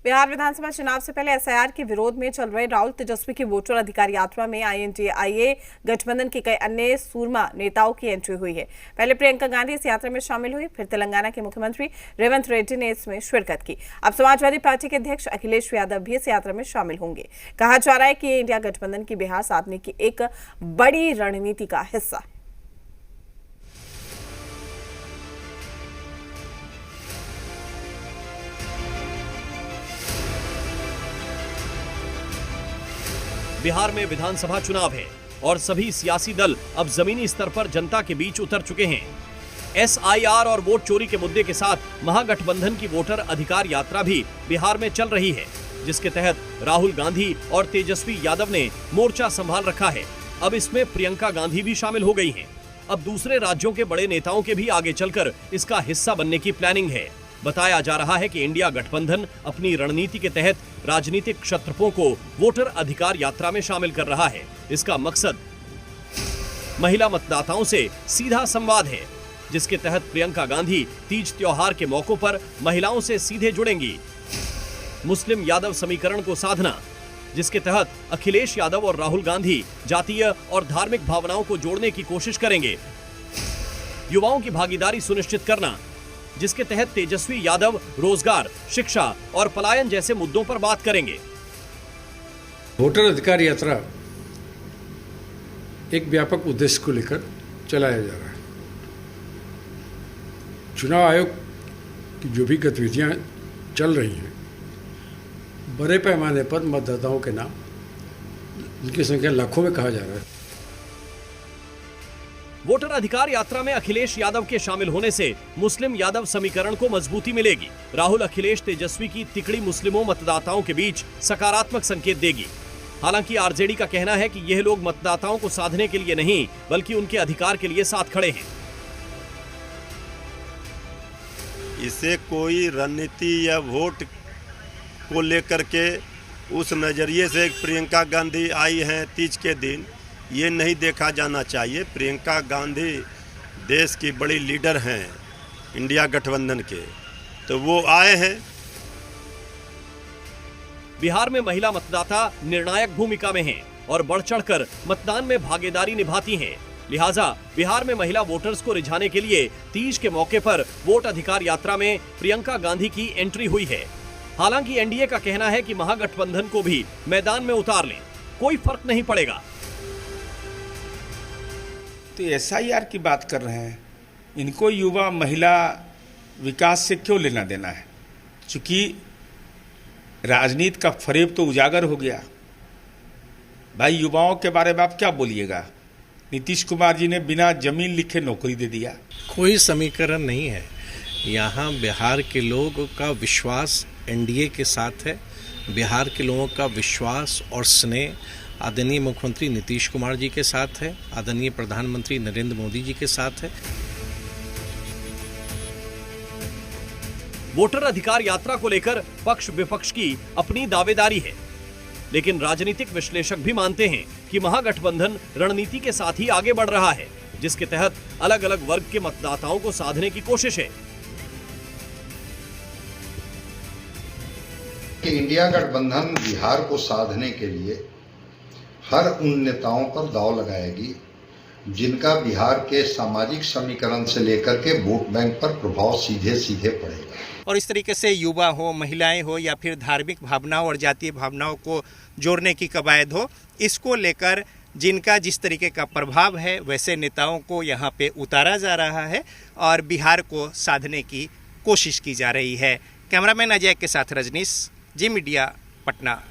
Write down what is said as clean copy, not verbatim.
बिहार विधानसभा चुनाव से पहले एसआईआर के विरोध में चल रहे राहुल तेजस्वी की वोटर अधिकार यात्रा में INDIA गठबंधन के कई अन्य सूरमा नेताओं की एंट्री हुई है। पहले प्रियंका गांधी इस यात्रा में शामिल हुई, फिर तेलंगाना के मुख्यमंत्री रेवंत रेड्डी ने इसमें शिरकत की। अब समाजवादी पार्टी के अध्यक्ष अखिलेश यादव भी इस यात्रा में शामिल होंगे। कहा जा रहा है कि ये इंडिया गठबंधन की बिहार साधने की एक बड़ी रणनीति का हिस्सा है। बिहार में विधानसभा चुनाव है और सभी सियासी दल अब जमीनी स्तर पर जनता के बीच उतर चुके हैं। SIR और वोट चोरी के मुद्दे के साथ महागठबंधन की वोटर अधिकार यात्रा भी बिहार में चल रही है, जिसके तहत राहुल गांधी और तेजस्वी यादव ने मोर्चा संभाल रखा है। अब इसमें प्रियंका गांधी भी शामिल हो गई हैं। अब दूसरे राज्यों के बड़े नेताओं के भी आगे चलकर इसका हिस्सा बनने की प्लानिंग है। बताया जा रहा है कि इंडिया गठबंधन अपनी रणनीति के तहत राजनीतिक क्षत्रपों को वोटर अधिकार यात्रा में शामिल कर रहा है। इसका मकसद महिला मतदाताओं से सीधा संवाद है, जिसके तहत प्रियंका गांधी तीज त्योहार के मौकों पर महिलाओं से सीधे जुड़ेंगी। मुस्लिम यादव समीकरण को साधना, जिसके तहत अखिलेश यादव और राहुल गांधी जातीय और धार्मिक भावनाओं को जोड़ने की कोशिश करेंगे। युवाओं की भागीदारी सुनिश्चित करना, जिसके तहत तेजस्वी यादव रोजगार, शिक्षा और पलायन जैसे मुद्दों पर बात करेंगे। वोटर अधिकार यात्रा एक व्यापक उद्देश्य को लेकर चलाया जा रहा है। चुनाव आयोग की जो भी गतिविधियां चल रही हैं, बड़े पैमाने पर मतदाताओं के नाम, जिनकी संख्या लाखों में कहा जा रहा है। वोटर अधिकार यात्रा में अखिलेश यादव के शामिल होने से मुस्लिम यादव समीकरण को मजबूती मिलेगी। राहुल अखिलेश तेजस्वी की तिकड़ी मुस्लिमों मतदाताओं के बीच सकारात्मक संकेत देगी। हालांकि आरजेडी का कहना है कि यह लोग मतदाताओं को साधने के लिए नहीं, बल्कि उनके अधिकार के लिए साथ खड़े हैं। इसे कोई रणनीति या वोट को लेकर के उस नजरिए से प्रियंका गांधी आई हैं तीज के दिन, ये नहीं देखा जाना चाहिए। प्रियंका गांधी देश की बड़ी लीडर हैं इंडिया गठबंधन के, तो वो आए हैं। बिहार में महिला मतदाता निर्णायक भूमिका में हैं और बढ़ चढ़कर मतदान में भागीदारी निभाती हैं। लिहाजा बिहार में महिला वोटर्स को रिझाने के लिए तीज के मौके पर वोट अधिकार यात्रा में प्रियंका गांधी की एंट्री हुई है। हालांकि एनडीए का कहना है कि महागठबंधन को भी मैदान में उतार लें, कोई फर्क नहीं पड़ेगा। तो SIR की बात कर रहे हैं, इनको युवा महिला विकास से क्यों लेना देना है? चूंकि राजनीति का फरेब तो उजागर हो गया। भाई युवाओं के बारे में आप क्या बोलिएगा? नीतीश कुमार जी ने बिना जमीन लिखे नौकरी दे दिया। कोई समीकरण नहीं है। यहाँ बिहार के लोगों का विश्वास एनडीए के साथ है। बिहार के लोगों का विश्वास और स्नेह आदरणीय मुख्यमंत्री नीतीश कुमार जी के साथ है, आदरणीय प्रधानमंत्री नरेंद्र मोदी जी के साथ है। वोटर अधिकार यात्रा को लेकर पक्ष विपक्ष की अपनी दावेदारी है, लेकिन राजनीतिक विश्लेषक भी मानते हैं कि महागठबंधन रणनीति के साथ ही आगे बढ़ रहा है, जिसके तहत अलग अलग वर्ग के मतदाताओं को साधने की कोशिश है। इंडिया गठबंधन बिहार को साधने के लिए हर उन नेताओं पर दांव लगाएगी जिनका बिहार के सामाजिक समीकरण से लेकर के वोट बैंक पर प्रभाव सीधे सीधे पड़ेगा। और इस तरीके से युवा हो, महिलाएं हो या फिर धार्मिक भावनाओं और जातीय भावनाओं को जोड़ने की कवायद हो, इसको लेकर जिनका जिस तरीके का प्रभाव है वैसे नेताओं को यहाँ पे उतारा जा रहा है और बिहार को साधने की कोशिश की जा रही है। कैमरामैन अजय के साथ रजनीश, जी मीडिया, पटना।